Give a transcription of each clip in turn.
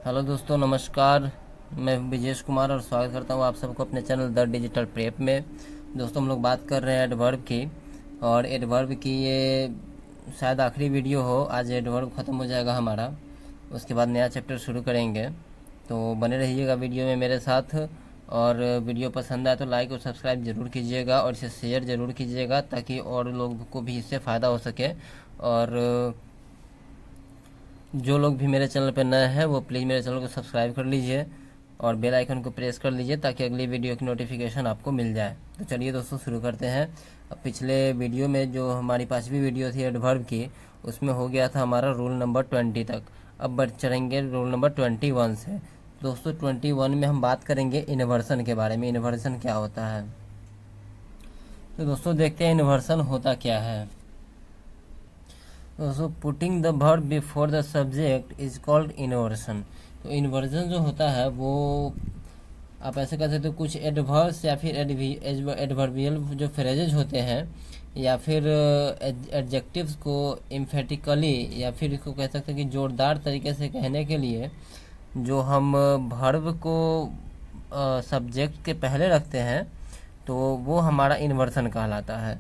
Hello दोस्तों, नमस्कार। मैं विजेश कुमार और स्वागत करता हूं आप सबको अपने चैनल द डिजिटल प्रेप में। दोस्तों, हम लोग बात कर रहे हैं एडवर्ब की, और एडवर्ब की ये शायद आखिरी वीडियो हो। आज एडवर्ब ख़त्म हो जाएगा हमारा, उसके बाद नया चैप्टर शुरू करेंगे। तो बने रहिएगा वीडियो में मेरे साथ। और वीडियो पसंद आए तो लाइक और सब्सक्राइब ज़रूर कीजिएगा और इसे शेयर ज़रूर कीजिएगा, ताकि और लोगों को भी इससे फ़ायदा हो सके। और जो लोग भी मेरे चैनल पर नए हैं वो प्लीज़ मेरे चैनल को सब्सक्राइब कर लीजिए और बेल आइकन को प्रेस कर लीजिए, ताकि अगली वीडियो की नोटिफिकेशन आपको मिल जाए। तो चलिए दोस्तों, शुरू करते हैं। अब पिछले वीडियो में जो हमारी 5वीं वीडियो थी एडवर्ब की, उसमें हो गया था हमारा रूल नंबर 20 तक। अब बढ़ चलेंगे रूल नंबर 21 से। दोस्तों, 21 में हम बात करेंगे इन्वर्सन के बारे में। इन्वर्सन क्या होता है, तो दोस्तों देखते हैं इन्वर्सन होता क्या है। दोस्तों, putting the verb before the subject is called inversion. तो इन्वर्जन जो होता है वो आप ऐसे कह सकते हो, कुछ एडवर्ब्स या फिर एडवर्बियल जो फ्रेजेज होते हैं, या फिर एडजेक्टिव्स को एम्फेटिकली, या फिर इसको कह सकते हैं कि जोरदार तरीके से कहने के लिए जो हम वर्ब को सब्जेक्ट के पहले रखते हैं, तो वो हमारा इन्वर्सन कहलाता है।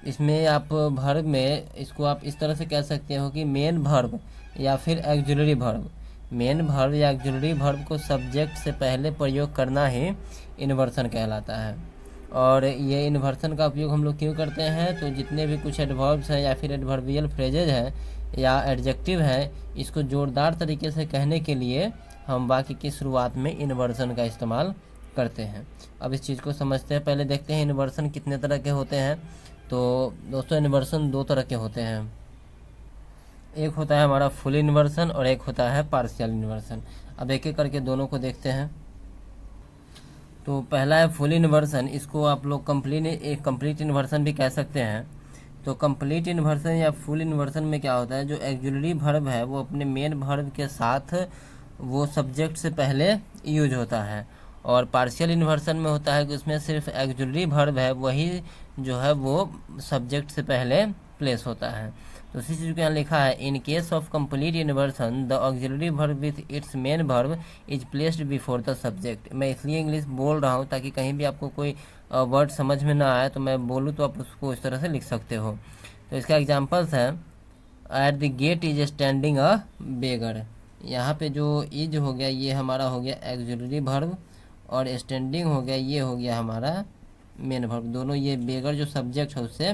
इसमें आप वर्ब में इसको आप इस तरह से कह सकते हो कि मेन वर्ब या फिर एक्जुलरी वर्ब। मेन वर्ब या एक्जुलरी वर्ब को सब्जेक्ट से पहले प्रयोग करना ही इन्वर्सन कहलाता है। और ये इन्वर्सन का उपयोग हम लोग क्यों करते हैं, तो जितने भी कुछ एडवर्ब्स हैं या फिर एडवर्बियल फ्रेजेज हैं या एडजेक्टिव हैं, इसको जोरदार तरीके से कहने के लिए हम वाक्य की शुरुआत में इन्वर्सन का इस्तेमाल करते हैं। अब इस चीज़ को समझते हैं। पहले देखते हैं इन्वर्सन कितने तरह के होते हैं। तो दोस्तों, इन्वर्सन 2 तरह के होते हैं। एक होता है हमारा फुल इन्वर्सन और एक होता है पार्शियल इन्वर्सन। अब एक एक करके दोनों को देखते हैं। तो पहला है फुल इन्वर्सन। इसको आप लोग कंप्लीट इन्वर्सन भी कह सकते हैं। तो कंप्लीट इन्वर्सन या फुल इन्वर्सन में क्या होता है, जो एक्जुलरी वर्ब है वो अपने मेन वर्ब के साथ वो सब्जेक्ट से पहले यूज होता है। और पार्शियल इन्वर्सन में होता है कि उसमें सिर्फ एक्जुलरी वर्ब है वही जो है वो सब्जेक्ट से पहले प्लेस होता है। तो इसी चीज़ को यहाँ लिखा है, in case of complete inversion the auxiliary verb with its main verb is placed before the subject. मैं इसलिए इंग्लिश बोल रहा हूँ ताकि कहीं भी आपको कोई वर्ड समझ में ना आए तो मैं बोलूँ तो आप उसको इस तरह से लिख सकते हो। तो इसका एग्जाम्पल्स है, at the gate is standing a beggar. यहाँ पे जो इज हो गया ये हमारा हो गया एक्जुलरी वर्ब, और स्टैंडिंग हो गया ये हो गया हमारा मेन वर्ब। दोनों ये बेगर जो सब्जेक्ट है उससे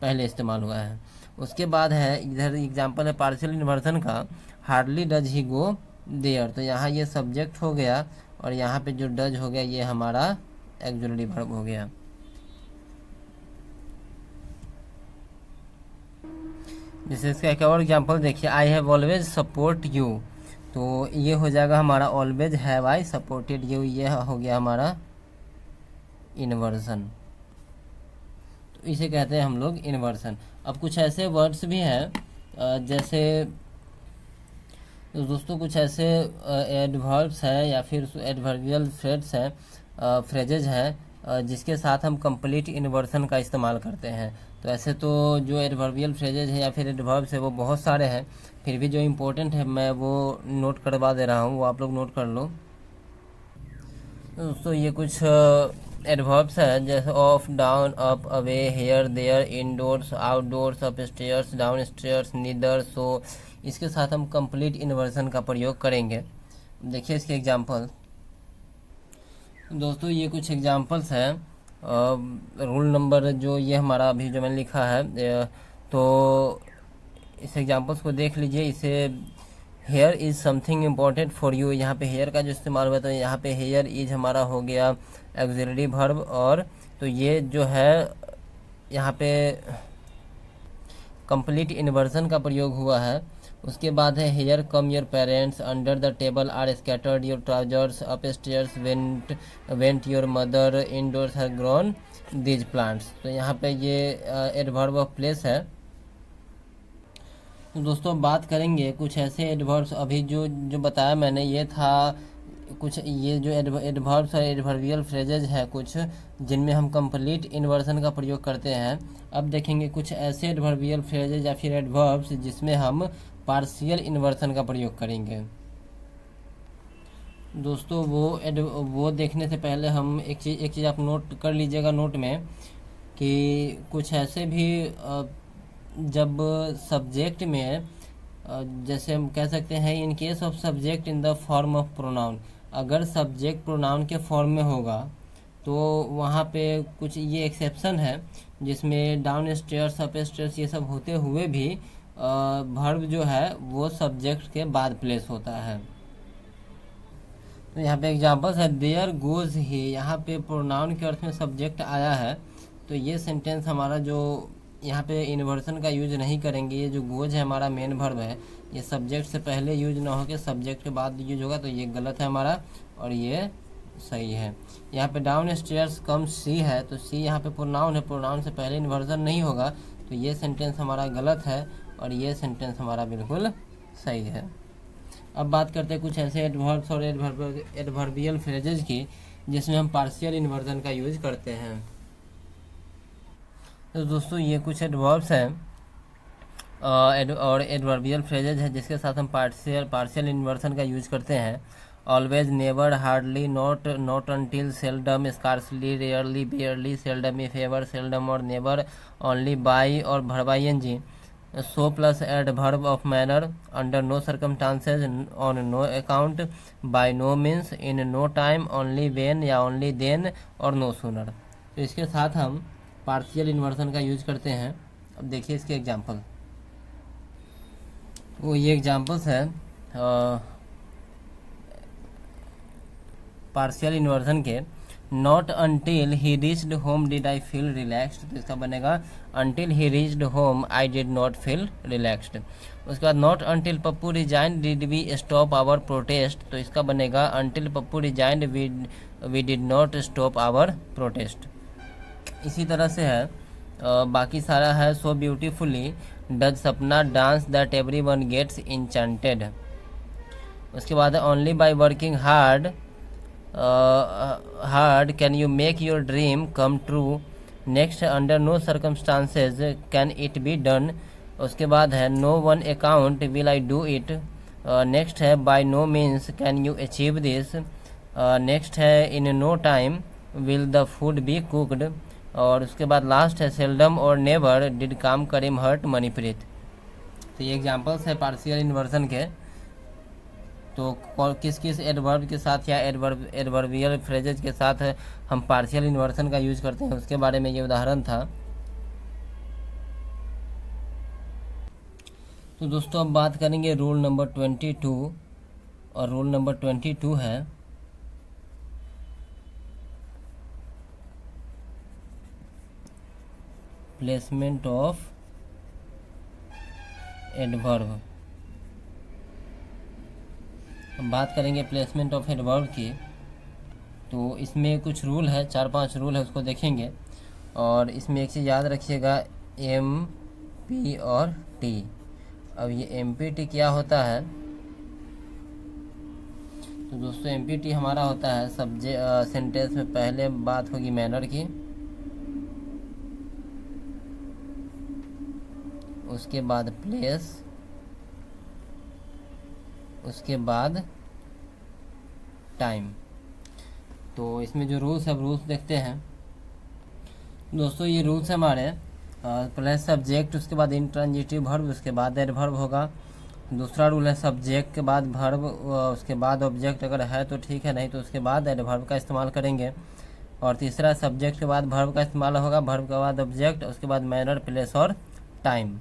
पहले इस्तेमाल हुआ है। उसके बाद है इधर एग्जांपल है पार्शियल इन्वर्सन का, hardly does he go there. तो यहाँ ये सब्जेक्ट हो गया और यहाँ पे जो डज हो गया ये हमारा एक्जुलरी वर्ब हो गया। जैसे इसका एक और एग्जांपल देखिए, I have always support you. तो ये हो जाएगा हमारा always have I supported you, ये हो गया हमारा इन्वर्सन। तो इसे कहते हैं हम लोग इन्वर्सन। अब कुछ ऐसे वर्ड्स भी हैं जैसे तो दोस्तों कुछ ऐसे एडवर्ब्स हैं या फिर एडवर्बियल फ्रेज हैं, फ्रेजेज हैं जिसके साथ हम कंप्लीट इन्वर्सन का इस्तेमाल करते हैं। तो ऐसे तो जो एडवर्बियल फ्रेजेज है या फिर एडवर्ब्स है वो बहुत सारे हैं, फिर भी जो इम्पोर्टेंट है मैं वो नोट करवा दे रहा हूँ, वो आप लोग नोट कर लो। तो दोस्तों ये कुछ एडवर्ब्स हैं जैसे off, down, up, away, here, there, indoors, outdoors, upstairs, downstairs, neither, so. इसके साथ हम कंप्लीट इन्वर्सन का प्रयोग करेंगे। देखिए इसके एग्जांपल। दोस्तों ये कुछ एग्जांपल्स हैं, रूल नंबर जो ये हमारा अभी जो मैंने लिखा है, तो इस एग्जांपल्स को देख लीजिए। इसे here is something important for you, यहाँ पे हेयर का जो इस्तेमाल हुआ, तो यहाँ पे हेयर इज हमारा हो गया ऑक्सिलरी वर्ब। और तो ये जो है यहाँ पे कंप्लीट इन्वर्सन का प्रयोग हुआ है। उसके बाद है here come your parents, under the table are scattered your trousers, upstairs went your mother, indoors have grown these plants. तो यहाँ पे ये एडवर्ब ऑफ प्लेस है। तो दोस्तों बात करेंगे कुछ ऐसे एडवर्ब्स, अभी जो बताया मैंने ये था कुछ ये जो एडवर्ब्स और एडवर्बियल फ्रेजेज है कुछ जिनमें हम कंप्लीट इन्वर्सन का प्रयोग करते हैं। अब देखेंगे कुछ ऐसे एडवर्बियल फ्रेजेज या फिर एडवर्ब्स जिसमें हम पार्शियल इन्वर्सन का प्रयोग करेंगे। दोस्तों वो देखने से पहले हम एक चीज़ आप नोट कर लीजिएगा नोट में कि कुछ ऐसे भी जब सब्जेक्ट में जैसे हम कह सकते हैं in case of subject in the form of pronoun, अगर सब्जेक्ट प्रोनाउन के फॉर्म में होगा तो वहाँ पे कुछ ये एक्सेप्शन है जिसमें डाउन स्टेयर्स अप स्टेयर्स ये सब होते हुए भी वर्ब जो है वो सब्जेक्ट के बाद प्लेस होता है। तो यहाँ पे एग्जांपल्स है देयर गोज ही, यहाँ पे प्रोनाउन के अर्थ में सब्जेक्ट आया है तो ये सेंटेंस हमारा जो यहाँ पे इन्वर्सन का यूज नहीं करेंगे। ये जो गोज है हमारा मेन वर्ब है, ये सब्जेक्ट से पहले यूज ना होकर सब्जेक्ट के बाद यूज होगा तो ये गलत है हमारा और ये सही है। यहाँ पे डाउन स्टेयर्स कम सी है तो सी यहाँ पे प्रोनाउन है, प्रोनाउन से पहले इन्वर्सन नहीं होगा तो ये सेंटेंस हमारा गलत है और ये सेंटेंस हमारा बिल्कुल सही है। अब बात करते हैं कुछ ऐसे एडवर्ब्स और एडवर्बियल फ्रेजेज की जिसमें हम पार्शियल इन्वर्सन का यूज करते हैं। तो दोस्तों ये कुछ एडवर्ब्स हैं और एडवर्बियल फ्रेजेज है जिसके साथ हम पार्शियल इन्वर्सन का यूज करते हैं। Always, never, hardly, not, not until, seldom, scarcely, rarely, barely, seldom, if ever, seldom और नेवर, ओनली, बाय और verb ING, so plus adverb of manner, under no circumstances, on no account, by no means, in no time, only when या only then और no sooner. तो इसके साथ हम partial inversion का use करते हैं। अब देखिए इसके एग्जांपल, वो ये एग्जांपल्स है पार्शियल इन्वर्सन के। Not until he reached home did I feel relaxed, तो इसका बनेगा until he reached home I did not feel relaxed. उसके बाद not until Pappu resigned did we stop our protest, तो इसका बनेगा until Pappu resigned we did not stop our protest. इसी तरह से है बाकी सारा है। So beautifully does Sapna dance that everyone gets enchanted. उसके बाद only by working hard can you make your dream come true. Next under no circumstances can it be done. उसके बाद है no one account will I do it. Next है by no means can you achieve this. Next है in no time will the food be cooked. और उसके बाद last है seldom और नेवर डिड काम करीम हर्ट मणिप्रीत। तो ये एग्जांपल्स है पार्शियल इन्वर्सन के। तो किस किस एडवर्ब के साथ या एडवर्बियल फ्रेजेज के साथ हम पार्शियल इन्वर्सन का यूज करते हैं उसके बारे में ये उदाहरण था। तो दोस्तों अब बात करेंगे रूल नंबर 22 और रूल नंबर 22 है प्लेसमेंट ऑफ एडवर्ब। हम बात करेंगे प्लेसमेंट ऑफ एडवर्ब की। तो इसमें कुछ रूल है, 4-5 रूल है, उसको देखेंगे। और इसमें एक चीज़ याद रखिएगा, एम पी और टी। अब ये एम पी टी क्या होता है? तो दोस्तों एम पी टी हमारा होता है सेंटेंस में पहले बात होगी मैनर की, उसके बाद प्लेस, उसके बाद टाइम। तो इसमें जो रूल्स है रूल्स देखते हैं दोस्तों। ये रूल्स हमारे प्लस सब्जेक्ट, उसके बाद इंट्रांजिटिव वर्ब, उसके बाद एडवर्ब होगा। दूसरा रूल है सब्जेक्ट के बाद वर्ब, उसके बाद ऑब्जेक्ट अगर है तो ठीक है, नहीं तो उसके बाद एडवर्ब का इस्तेमाल करेंगे। और तीसरा सब्जेक्ट के बाद वर्ब का इस्तेमाल होगा, वर्ब के बाद ऑब्जेक्ट, उसके बाद मैनर, प्लेस और टाइम।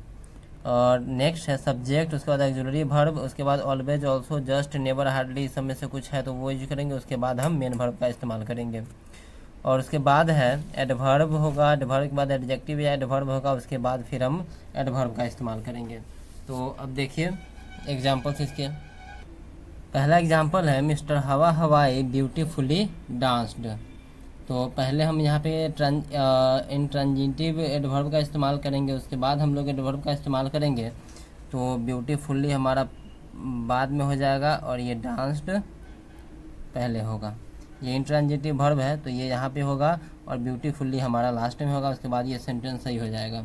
और नेक्स्ट है सब्जेक्ट, उसके बाद ऑक्सिलरी वर्ब, उसके बाद always, also, just, never, hardly, सब में से कुछ है तो वो यूज करेंगे। उसके बाद हम मेन वर्ब का इस्तेमाल करेंगे। और उसके बाद है एडवर्ब होगा, एडवर्ब के बाद एडजेक्टिव या एडवर्ब होगा, उसके बाद फिर हम एडवर्ब का इस्तेमाल करेंगे। तो अब देखिए एग्जाम्पल्स इसके। पहला एग्जाम्पल है मिस्टर हवा हवाई ब्यूटीफुली डांस्ड। तो पहले हम यहाँ पे इंट्रांजिटिव एडवर्ब का इस्तेमाल करेंगे, उसके बाद हम लोग एडवर्ब का इस्तेमाल करेंगे। तो ब्यूटीफुली हमारा बाद में हो जाएगा और ये डांस्ड पहले होगा। ये इंट्रांजिटिव वर्ब है तो ये यहाँ पे होगा और ब्यूटीफुल्ली हमारा लास्ट में होगा। उसके बाद ये सेंटेंस सही हो जाएगा।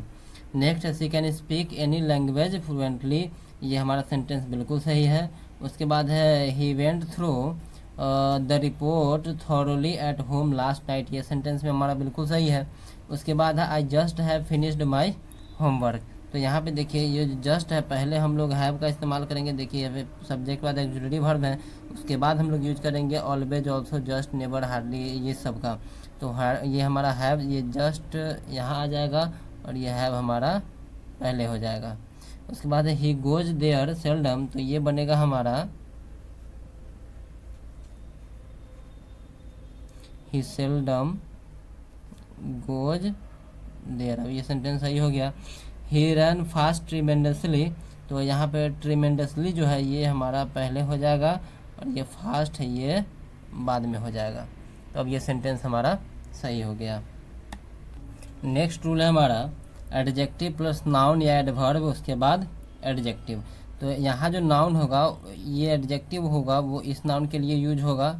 Next, she can speak any language fluently, ये हमारा सेंटेंस बिल्कुल सही है। उसके बाद है he went through the report thoroughly at home last night, ये सेंटेंस में हमारा बिल्कुल सही है। उसके बाद है I just have finished my homework, तो यहाँ पे देखिए ये जस्ट है, पहले हम लोग हैव का इस्तेमाल करेंगे। देखिए यहाँ पे सब्जेक्ट के बाद ऑक्सिलरी वर्ब है, उसके बाद हम लोग यूज करेंगे always, also, just, never, hardly, ये सब का। तो ये हमारा हैव, ये जस्ट यहाँ आ जाएगा और ये हैव हमारा पहले हो जाएगा। उसके बाद है ही गोज देयर सेल्डम, तो ये बनेगा हमारा ही सेल्डम गोज देयर, अब ये सेंटेंस सही हो गया। ही रन फास्ट ट्रीमेंडसली, तो यहाँ पे ट्रीमेंडसली जो है ये हमारा पहले हो जाएगा और ये फास्ट है ये बाद में हो जाएगा। तो अब ये सेंटेंस हमारा सही हो गया। नेक्स्ट रूल है हमारा एडजेक्टिव प्लस नाउन या एडवर्ब, उसके बाद एडजेक्टिव। तो यहाँ जो नाउन होगा ये एडजेक्टिव होगा, वो इस नाउन के लिए यूज होगा,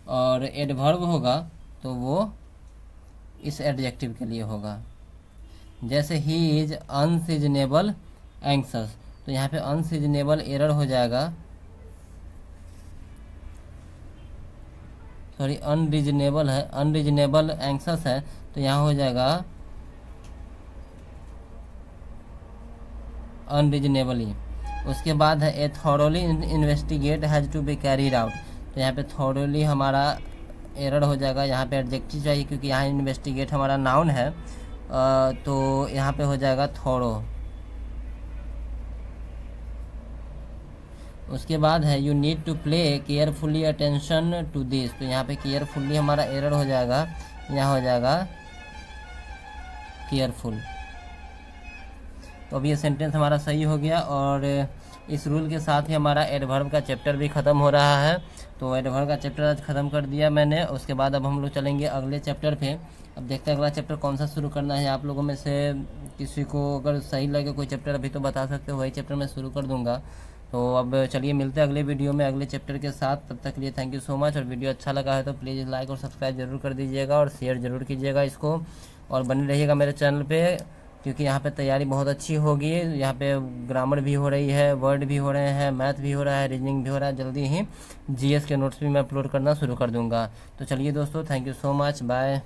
और एडवर्ब होगा तो वो इस एडजेक्टिव के लिए होगा। जैसे ही इज अनसीजनेबल एंक्सस, तो यहाँ पे अनसीजनेबल एरर हो जाएगा, सॉरी अनरीजनेबल है, अनरीजनेबल एंक्सस है तो यहाँ हो जाएगा अनरीजनेबली। उसके बाद है a thoroughly investigate has to be carried out, तो यहाँ पे थॉरोली हमारा एरर हो जाएगा, यहाँ पे एडजेक्टिव चाहिए क्योंकि यहाँ इन्वेस्टिगेट हमारा नाउन है, तो यहाँ पे हो जाएगा थॉरो। उसके बाद है you need to play carefully attention to this, तो यहाँ पे केयरफुली हमारा एरर हो जाएगा, यहाँ हो जाएगा केयरफुल। तो अब ये सेंटेंस हमारा सही हो गया और इस रूल के साथ ही हमारा एडवर्ब का चैप्टर भी ख़त्म हो रहा है। तो एडवर्ब का चैप्टर आज ख़त्म कर दिया मैंने। उसके बाद अब हम लोग चलेंगे अगले चैप्टर पे। अब देखते हैं अगला चैप्टर कौन सा शुरू करना है। आप लोगों में से किसी को अगर सही लगे कोई चैप्टर अभी तो बता सकते हो, वही चैप्टर मैं शुरू कर दूंगा। तो अब चलिए मिलते हैं अगले वीडियो में अगले चैप्टर के साथ। तब तक के लिए थैंक यू सो मच। और वीडियो अच्छा लगा है तो प्लीज़ लाइक और सब्सक्राइब जरूर कर दीजिएगा और शेयर ज़रूर कीजिएगा इसको, और बने रहिएगा मेरे चैनल पे, क्योंकि यहाँ पे तैयारी बहुत अच्छी होगी। यहाँ पे ग्रामर भी हो रही है, वर्ड भी हो रहे हैं, मैथ भी हो रहा है, रीजनिंग भी हो रहा है। जल्दी ही जीएस के नोट्स भी मैं अपलोड करना शुरू कर दूँगा। तो चलिए दोस्तों, thank you so much, bye.